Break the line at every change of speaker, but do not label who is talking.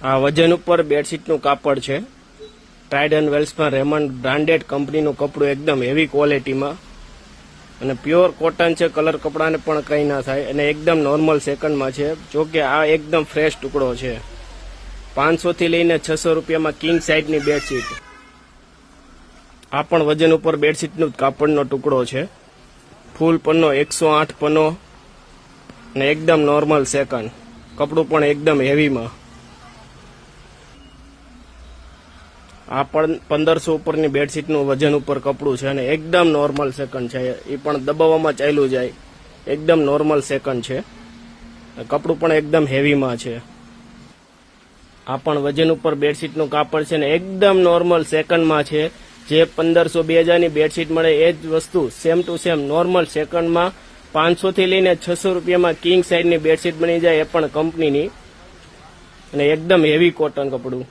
આ વજન ઉપર બેડશીટનું કાપડ છે. ટ્રાઇડ એન્ડ વેલ્સમાં રેમન્ડ બ્રાન્ડેડ કંપનીનું કપડું એકદમ હેવી ક્વોલિટીમાં અને પ્યોર કોટન છે. કલર કપડાને પણ કંઈ ના થાય અને એકદમ નોર્મલ સેકન્ડમાં છે. જો કે આ એકદમ ફ્રેશ ટુકડો છે. 500 થી લઈને 600 રૂપિયામાં કિંગ સાઇઝની બેડશીટ. આ પણ વજન ઉપર બેડશીટનું કાપડનો ટુકડો છે. ફૂલ પન્નો 108 પન્નો અને એકદમ નોર્મલ સેકન્ડ. કપડું પણ એકદમ હેવીમાં. આ પણ 1500 ઉપરની બેડશીટનું વજન ઉપર કપડું છે અને એકદમ નોર્મલ સેકન્ડ છે. એ પણ દબાવવામાં ચાલ્યું જાય. એકદમ નોર્મલ સેકન્ડ છે. કપડું પણ એકદમ હેવીમાં છે. આ પણ વજન ઉપર બેડશીટનું કાપડ છે ને એકદમ નોર્મલ સેકન્ડમાં છે. જે 1500-2000 ની બેડશીટ મળે એ જ વસ્તુ સેમ ટુ સેમ નોર્મલ સેકન્ડમાં 500 થી લઈને 600 રૂપિયામાં કિંગ સાઇઝની બેડશીટ બની જાય, એ પણ કંપનીની અને એકદમ હેવી કોટન કપડું.